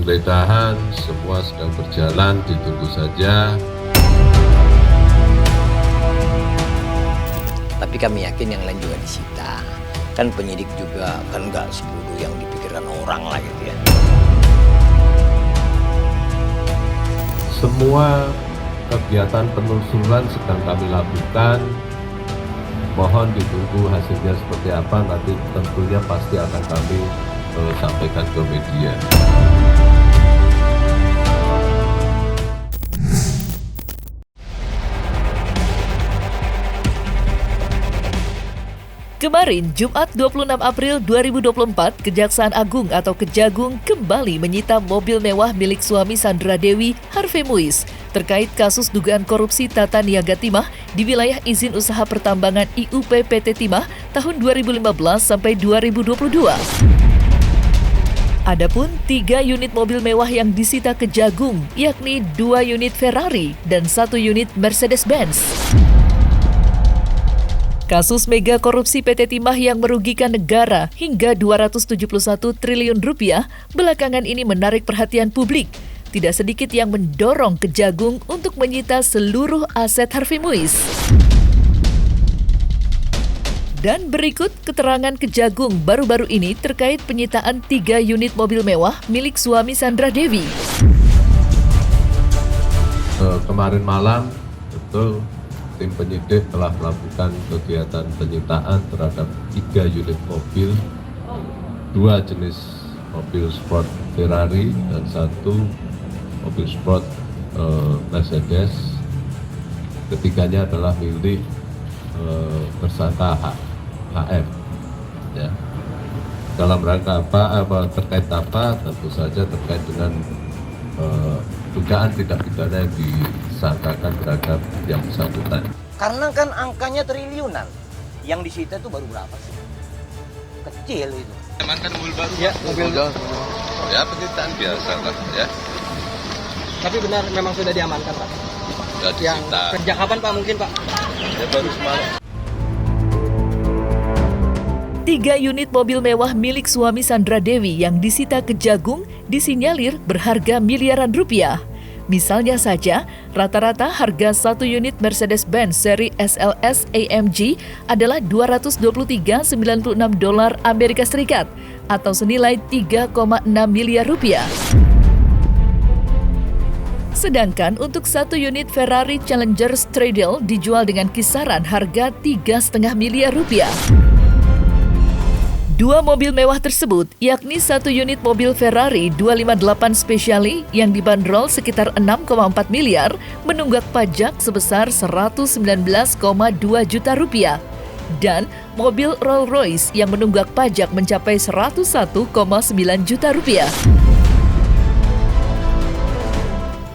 penggeledahan semua sedang berjalan, ditunggu saja. Tapi kami yakin yang lain juga disita. Kan penyidik juga kan nggak sebodoh yang dipikirkan orang lah gitu ya. Semua kegiatan penelusuran sedang kami lakukan. Mohon ditunggu hasilnya seperti apa, nanti tentunya pasti akan kami sampaikan ke media. Kemarin, Jumat 26 April 2024, Kejaksaan Agung atau Kejagung kembali menyita mobil mewah milik suami Sandra Dewi, Harvey Muiz, terkait kasus dugaan korupsi tata niaga timah di wilayah izin usaha pertambangan IUP PT Timah tahun 2015 sampai 2022. Adapun 3 unit mobil mewah yang disita Kejagung, yakni 2 unit Ferrari dan 1 unit Mercedes-Benz. Kasus mega korupsi PT Timah yang merugikan negara hingga 271 triliun rupiah belakangan ini menarik perhatian publik. Tidak sedikit yang mendorong Kejagung untuk menyita seluruh aset Harvey Muiz. Dan berikut keterangan Kejagung baru-baru ini terkait penyitaan 3 unit mobil mewah milik suami Sandra Dewi. Kemarin malam, betul, tim penyidik telah melakukan kegiatan penyitaan terhadap 3 unit mobil, 2 jenis mobil sport Ferrari dan 1 mobil sport Mercedes. Ketiganya adalah milik tersangka HF. Ya. Dalam rangka apa, terkait apa? Tentu saja terkait dengan dugaan tindak pidana yang disangkakan terhadap yang bersangkutan. Karena kan angkanya triliunan. Yang disita itu baru berapa sih? Kecil itu. Amankan mobil baru. Ya, mobil baru. Ya, penyitaan biasa lah ya. Tapi benar memang sudah diamankan, Pak. Sudah disita. Sejak kapan, Pak? Mungkin, Pak? Ya baru semalam. 3 unit mobil mewah milik suami Sandra Dewi yang disita Kejagung disinyalir berharga miliaran rupiah. Misalnya saja, rata-rata harga 1 unit Mercedes-Benz seri SLS AMG adalah $223.96 Amerika Serikat atau senilai 3,6 miliar rupiah. Sedangkan untuk 1 unit Ferrari Challenger Stradale dijual dengan kisaran harga 3,5 miliar rupiah. 2 mobil mewah tersebut, yakni 1 unit mobil Ferrari 258 Speciale yang dibanderol sekitar 6,4 miliar, menunggak pajak sebesar 119,2 juta rupiah. Dan mobil Rolls-Royce yang menunggak pajak mencapai 101,9 juta rupiah.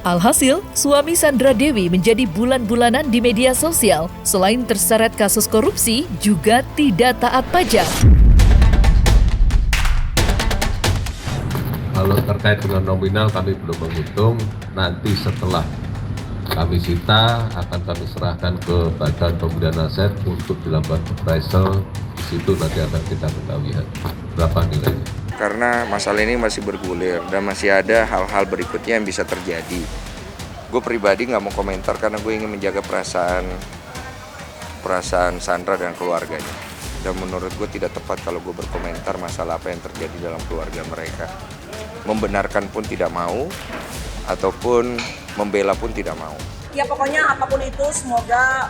Alhasil, suami Sandra Dewi menjadi bulan-bulanan di media sosial. Selain terseret kasus korupsi, juga tidak taat pajak. Kalau terkait dengan nominal kami belum menghitung, nanti setelah kami sita akan kami serahkan ke Badan Pembelian Aset untuk dilakukan appraisal. Di situ nanti akan kita ketahui berapa nilainya. Karena masalah ini masih bergulir dan masih ada hal-hal berikutnya yang bisa terjadi. Gue pribadi nggak mau komentar karena gue ingin menjaga perasaan Sandra dan keluarganya. Dan menurut gue tidak tepat kalau gue berkomentar masalah apa yang terjadi dalam keluarga mereka. Membenarkan pun tidak mau, ataupun membela pun tidak mau. Ya pokoknya apapun itu semoga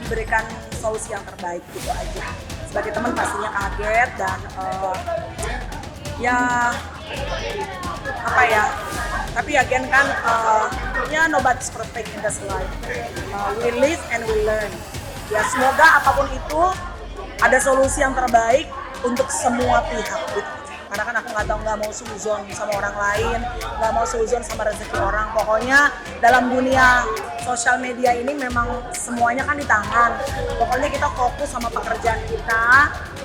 diberikan solusi yang terbaik gitu aja. Sebagai teman pastinya kaget dan tapi again kan nobody's perfect in this life. We live and we learn. Ya semoga apapun itu ada solusi yang terbaik untuk semua pihak gitu. Karena kan aku nggak mau suzon sama orang lain, nggak mau suzon sama rezeki orang. Pokoknya dalam dunia sosial media ini memang semuanya kan di tangan. Pokoknya kita fokus sama pekerjaan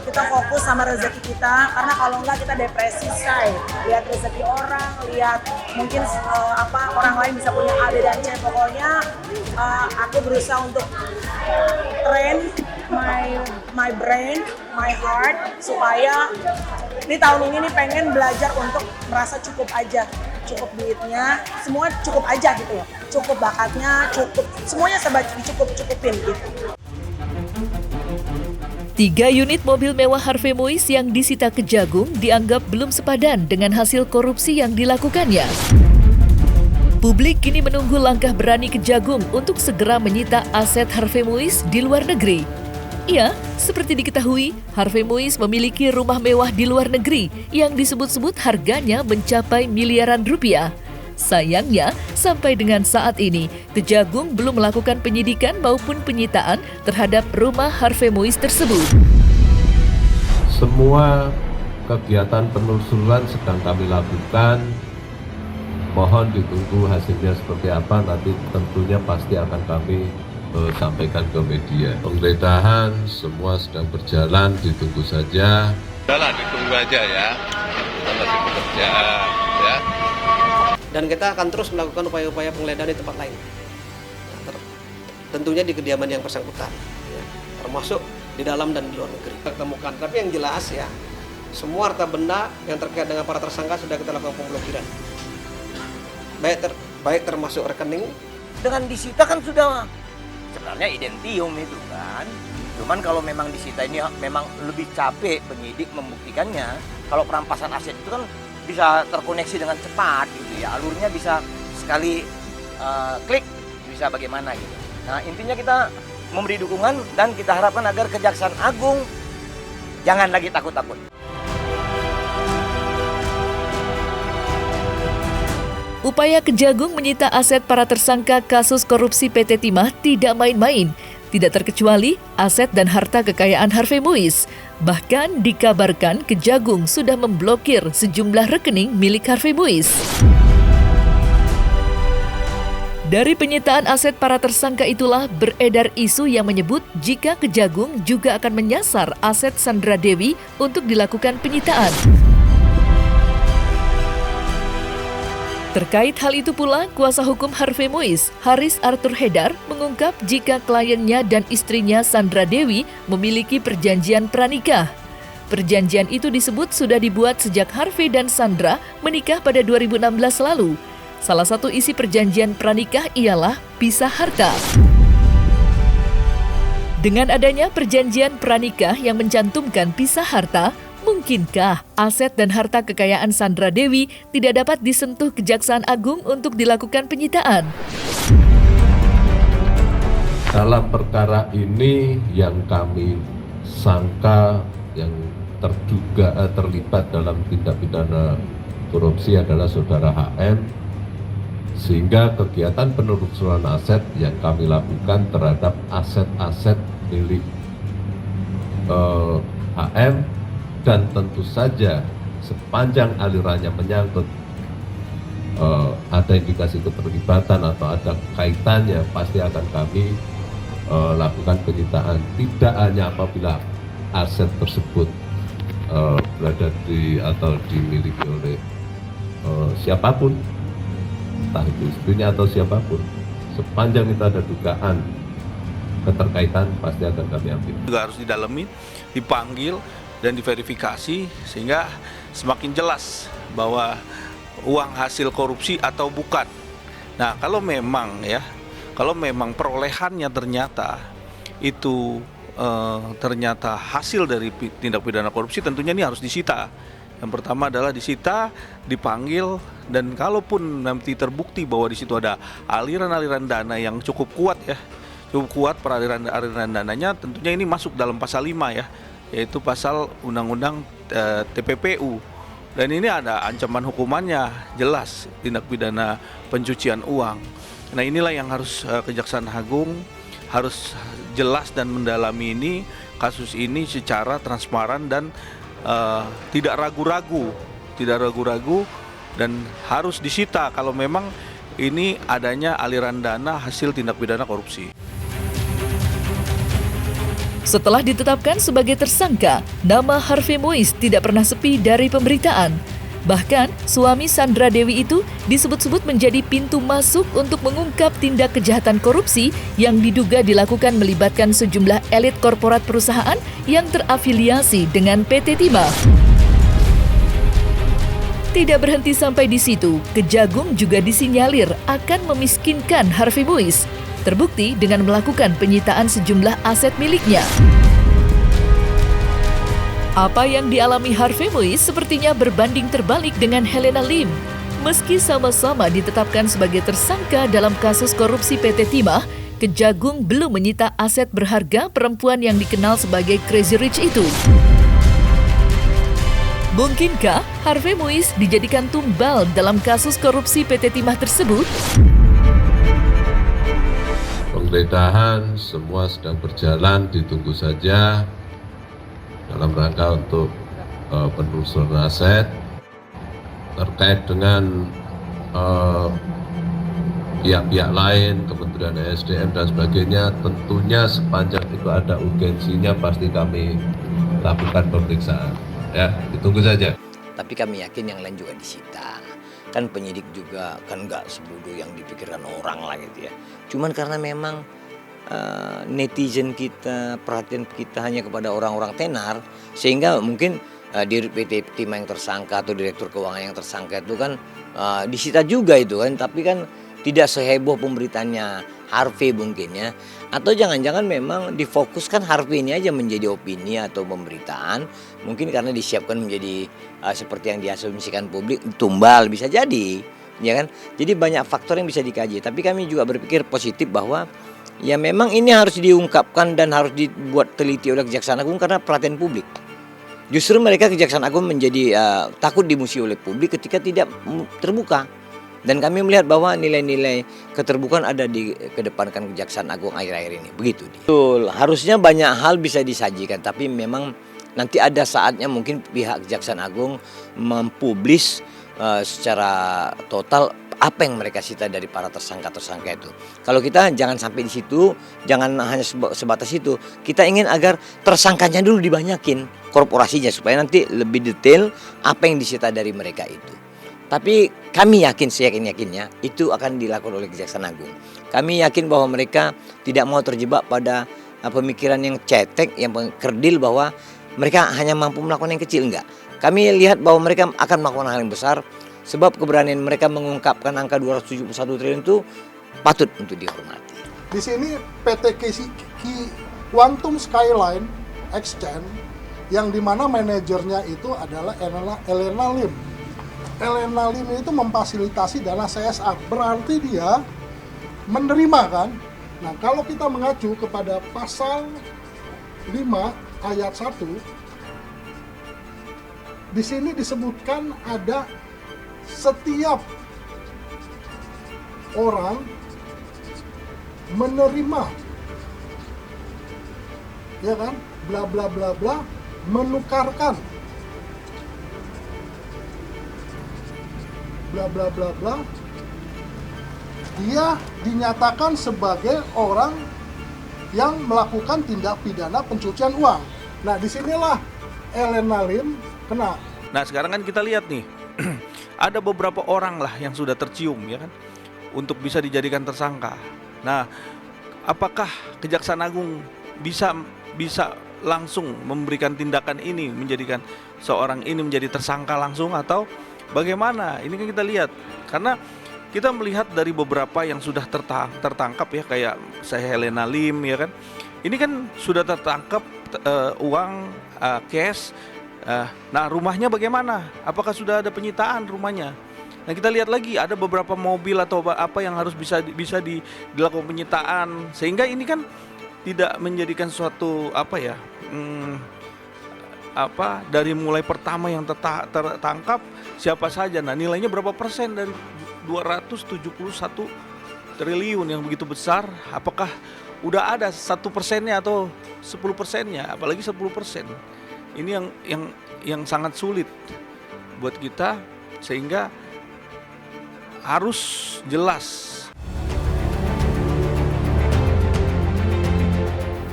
kita fokus sama rezeki kita. Karena kalau nggak kita depresi, say. Lihat rezeki orang, lihat mungkin orang lain bisa punya A, B, dan C. Pokoknya aku berusaha untuk train my brain, my heart supaya ini tahun ini nih pengen belajar untuk merasa cukup aja. cukup duitnya, semua cukup aja gitu loh. Cukup bakatnya, cukup semuanya serba cukupin gitu. 3 unit mobil mewah Harvey Muiz yang disita Kejagung dianggap belum sepadan dengan hasil korupsi yang dilakukannya. Publik kini menunggu langkah berani Kejagung untuk segera menyita aset Harvey Muiz di luar negeri. Ya, seperti diketahui, Harvey Muiz memiliki rumah mewah di luar negeri yang disebut-sebut harganya mencapai miliaran rupiah. Sayangnya, sampai dengan saat ini, Kejagung belum melakukan penyidikan maupun penyitaan terhadap rumah Harvey Muiz tersebut. Semua kegiatan penelusuran sedang kami lakukan. Mohon ditunggu hasilnya seperti apa, nanti tentunya pasti akan kami sampaikan ke media. Penggeledahan semua sedang berjalan, ditunggu saja. Udahlah, ditunggu aja ya. Kita masih bekerja, ya. Dan kita akan terus melakukan upaya-upaya penggeledahan di tempat lain. Tentunya di kediaman yang bersangkutan, ya, termasuk di dalam dan di luar negeri. Kita temukan, tapi yang jelas ya, semua harta benda yang terkait dengan para tersangka sudah kita lakukan pemblokiran. Baik termasuk rekening. Dengan disita kan sudah sebenarnya identium itu kan. Cuman kalau memang disita ini memang lebih capek penyidik membuktikannya. Kalau perampasan aset itu kan bisa terkoneksi dengan cepat gitu ya. Alurnya bisa sekali klik bisa bagaimana gitu. Nah, intinya kita memberi dukungan dan kita harapkan agar Kejaksaan Agung jangan lagi takut-takut. Upaya Kejagung menyita aset para tersangka kasus korupsi PT Timah tidak main-main. Tidak terkecuali aset dan harta kekayaan Harvey Muiz. Bahkan dikabarkan Kejagung sudah memblokir sejumlah rekening milik Harvey Muiz. Dari penyitaan aset para tersangka itulah beredar isu yang menyebut jika Kejagung juga akan menyasar aset Sandra Dewi untuk dilakukan penyitaan. Terkait hal itu pula, kuasa hukum Harvey Muiz, Haris Arthur Hedar, mengungkap jika kliennya dan istrinya Sandra Dewi memiliki perjanjian pranikah. Perjanjian itu disebut sudah dibuat sejak Harvey dan Sandra menikah pada 2016 lalu. Salah satu isi perjanjian pranikah ialah pisah harta. Dengan adanya perjanjian pranikah yang mencantumkan pisah harta, mungkinkah aset dan harta kekayaan Sandra Dewi tidak dapat disentuh Kejaksaan Agung untuk dilakukan penyitaan? Dalam perkara ini yang kami sangka yang terduga terlibat dalam tindak pidana korupsi adalah saudara HM, sehingga kegiatan penelusuran aset yang kami lakukan terhadap aset-aset milik HM, dan tentu saja sepanjang alirannya menyangkut ada indikasi keterlibatan atau ada kaitannya, pasti akan kami lakukan penyitaan. Tidak hanya apabila aset tersebut berada di atau dimiliki oleh siapapun, entah itu istrinya atau siapapun, sepanjang itu ada dugaan keterkaitan pasti akan kami ambil. Juga harus didalami, dipanggil dan diverifikasi sehingga semakin jelas bahwa uang hasil korupsi atau bukan. Nah, kalau memang perolehannya ternyata itu ternyata hasil dari tindak pidana korupsi, tentunya ini harus disita. Yang pertama adalah disita, dipanggil, dan kalaupun nanti terbukti bahwa di situ ada aliran-aliran dana yang cukup kuat ya, cukup kuat peraliran dananya, tentunya ini masuk dalam pasal 5 ya, yaitu pasal Undang-Undang TPPU. Dan ini ada ancaman hukumannya, jelas, tindak pidana pencucian uang. Nah, inilah yang harus Kejaksaan Agung harus jelas dan mendalami kasus ini secara transparan dan tidak ragu-ragu dan harus disita kalau memang ini adanya aliran dana hasil tindak pidana korupsi. Setelah ditetapkan sebagai tersangka, nama Harvey Muiz tidak pernah sepi dari pemberitaan. Bahkan, suami Sandra Dewi itu disebut-sebut menjadi pintu masuk untuk mengungkap tindak kejahatan korupsi yang diduga dilakukan melibatkan sejumlah elit korporat perusahaan yang terafiliasi dengan PT Timah. Tidak berhenti sampai di situ, Kejagung juga disinyalir akan memiskinkan Harvey Muiz. Terbukti dengan melakukan penyitaan sejumlah aset miliknya. Apa yang dialami Harvey Muiz sepertinya berbanding terbalik dengan Helena Lim. Meski sama-sama ditetapkan sebagai tersangka dalam kasus korupsi PT Timah, Kejagung belum menyita aset berharga perempuan yang dikenal sebagai Crazy Rich itu. Mungkinkah Harvey Muiz dijadikan tumbal dalam kasus korupsi PT Timah tersebut? Penggeledahan semua sedang berjalan, ditunggu saja dalam rangka untuk penelusuran aset terkait dengan pihak-pihak lain, Kementerian SDM dan sebagainya. Tentunya sepanjang itu ada urgensinya pasti kami lakukan pemeriksaan. Ya, ditunggu saja. Tapi kami yakin yang lain juga disita. Kan penyidik juga kan nggak sebodoh yang dipikirkan orang lah gitu ya. Cuman karena memang netizen kita, perhatian kita hanya kepada orang-orang tenar, sehingga mungkin di PT Timah yang tersangka atau direktur keuangan yang tersangka itu kan disita juga itu kan. Tapi kan tidak seheboh pemberitaannya Harvey mungkin ya. Atau jangan-jangan memang difokuskan Harvey ini aja menjadi opini atau pemberitaan. Mungkin karena disiapkan menjadi seperti yang diasumsikan publik, tumbal bisa jadi. Ya kan? Jadi banyak faktor yang bisa dikaji. Tapi kami juga berpikir positif bahwa ya memang ini harus diungkapkan dan harus dibuat teliti oleh Kejaksaan Agung karena perhatian publik. Justru mereka Kejaksaan Agung menjadi takut dimusuhi oleh publik ketika tidak terbuka. Dan kami melihat bahwa nilai-nilai keterbukaan ada di kedepankan Kejaksaan Agung akhir-akhir ini. Begitu. Betul, harusnya banyak hal bisa disajikan, tapi memang nanti ada saatnya mungkin pihak Kejaksaan Agung mempublis secara total apa yang mereka sita dari para tersangka-tersangka itu. Kalau kita jangan sampai di situ, jangan hanya sebatas itu. Kita ingin agar tersangkanya dulu dibanyakin, korporasinya, supaya nanti lebih detail apa yang disita dari mereka itu. Tapi kami yakin, seyakin-yakinnya itu akan dilakukan oleh Kejaksaan Agung. Kami yakin bahwa mereka tidak mau terjebak pada pemikiran yang cetek, yang kerdil bahwa mereka hanya mampu melakukan yang kecil. Enggak. Kami lihat bahwa mereka akan melakukan hal yang besar, sebab keberanian mereka mengungkapkan angka 271 triliun itu patut untuk dihormati. Di sini PT Quantum Skyline Exchange yang dimana manajernya itu adalah Helena Lim. Helena Lim itu memfasilitasi dana CSR, berarti dia menerima kan. Nah, kalau kita mengacu kepada pasal 5 ayat 1, di sini disebutkan ada setiap orang menerima, ya kan, bla bla bla bla, menukarkan bla bla bla bla, dia dinyatakan sebagai orang yang melakukan tindak pidana pencucian uang. Nah, disinilah Helena Lim kena. Nah, sekarang kan kita lihat nih, ada beberapa orang lah yang sudah tercium ya kan, untuk bisa dijadikan tersangka. Nah, apakah Kejaksaan Agung bisa langsung memberikan tindakan ini, menjadikan seorang ini menjadi tersangka langsung, atau bagaimana? Ini kan kita lihat, karena kita melihat dari beberapa yang sudah tertangkap ya, kayak saya Helena Lim ya kan, ini kan sudah tertangkap uang cash. Nah, rumahnya bagaimana? Apakah sudah ada penyitaan rumahnya? Nah, kita lihat lagi ada beberapa mobil atau apa yang harus bisa dilakukan penyitaan, sehingga ini kan tidak menjadikan suatu dari mulai pertama yang tertangkap siapa saja. Nah, nilainya berapa persen dari 271 triliun yang begitu besar? Apakah udah ada 1%-nya atau 10%-nya? Apalagi 10%. Ini yang sangat sulit buat kita, sehingga harus jelas.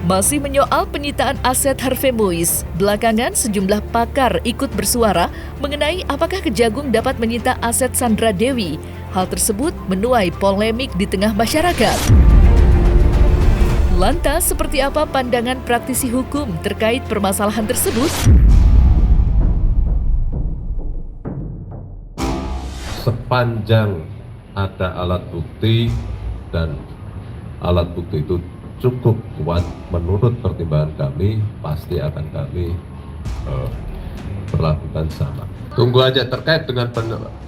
Masih menyoal penyitaan aset Harvey Muiz, belakangan sejumlah pakar ikut bersuara mengenai apakah Kejagung dapat menyita aset Sandra Dewi. Hal tersebut menuai polemik di tengah masyarakat. Lantas, seperti apa pandangan praktisi hukum terkait permasalahan tersebut? sepanjang ada alat bukti dan alat bukti itu cukup kuat menurut pertimbangan kami, pasti akan kami perlakukan sama. Tunggu aja, terkait dengan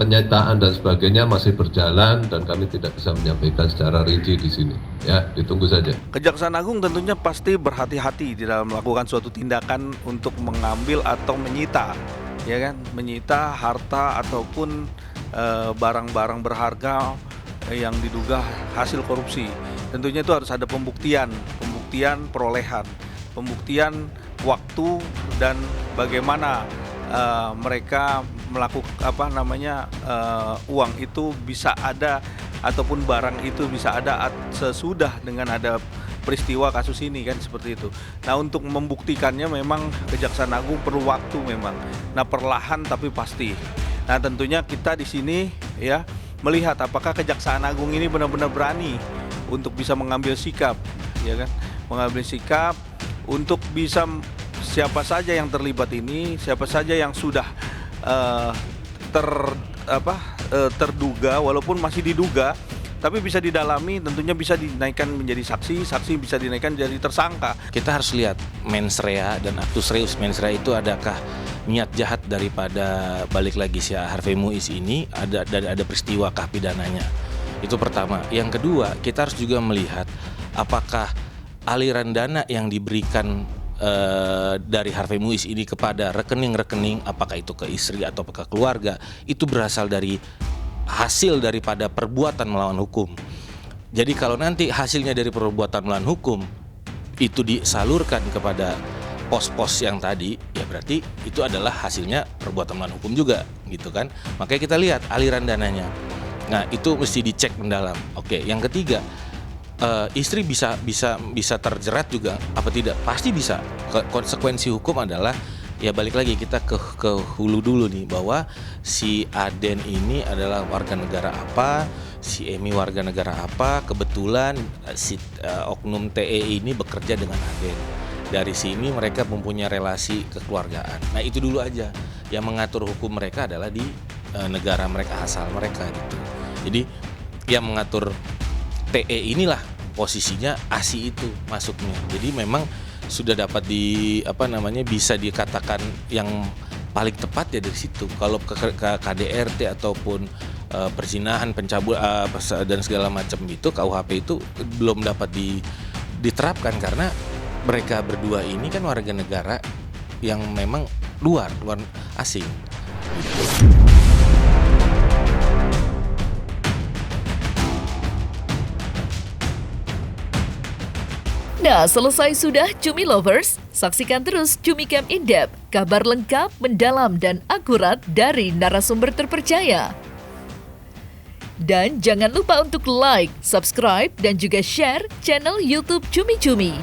penyitaan dan sebagainya masih berjalan dan kami tidak bisa menyampaikan secara rinci di sini. Ya, ditunggu saja. Kejaksaan Agung tentunya pasti berhati-hati di dalam melakukan suatu tindakan untuk mengambil atau menyita, ya kan, menyita harta ataupun barang-barang berharga yang diduga hasil korupsi. Tentunya itu harus ada pembuktian perolehan, pembuktian waktu dan bagaimana mereka melakukan uang itu bisa ada ataupun barang itu bisa ada sesudah dengan ada peristiwa kasus ini kan, seperti itu. Nah, untuk membuktikannya memang Kejaksaan Agung perlu waktu memang. Nah, perlahan tapi pasti. Nah, tentunya kita di sini ya melihat apakah Kejaksaan Agung ini benar-benar berani untuk bisa mengambil sikap, ya kan? Mengambil sikap untuk bisa siapa saja yang terlibat ini, siapa saja yang sudah terduga walaupun masih diduga, tapi bisa didalami, tentunya bisa dinaikkan menjadi saksi bisa dinaikkan jadi tersangka. Kita harus lihat mens rea dan actus reus. Mens rea itu adakah niat jahat daripada balik lagi si Harvey Muiz ini, ada peristiwakah pidananya. Itu pertama. Yang kedua, kita harus juga melihat apakah aliran dana yang diberikan dari Harvey Muiz ini kepada rekening-rekening, apakah itu ke istri atau ke keluarga, itu berasal dari hasil daripada perbuatan melawan hukum. Jadi kalau nanti hasilnya dari perbuatan melawan hukum itu disalurkan kepada pos-pos yang tadi, ya berarti itu adalah hasilnya perbuatan melawan hukum juga, gitu kan. Makanya kita lihat aliran dananya. Nah, itu mesti dicek mendalam. Oke, yang ketiga, istri bisa terjerat juga apa tidak? Pasti bisa. Konsekuensi hukum adalah ya balik lagi kita ke hulu dulu nih, bahwa si Aden ini adalah warga negara apa, si Emi warga negara apa, kebetulan si oknum TE ini bekerja dengan Aden. Dari sini mereka mempunyai relasi kekeluargaan. Nah, itu dulu aja. Yang mengatur hukum mereka adalah di negara mereka, asal mereka gitu. Jadi yang mengatur TE inilah posisinya ASI itu masuknya. Jadi memang sudah dapat bisa dikatakan yang paling tepat ya dari situ. Kalau ke KDRT ataupun perzinahan, pencabulan dan segala macam itu, KUHP itu belum dapat diterapkan karena mereka berdua ini kan warga negara yang memang luar asing. Gitu. Nah, selesai sudah Cumi Lovers? Saksikan terus Cumi Camp In-Depth, kabar lengkap, mendalam, dan akurat dari narasumber terpercaya. Dan jangan lupa untuk like, subscribe, dan juga share channel YouTube Cumi Cumi.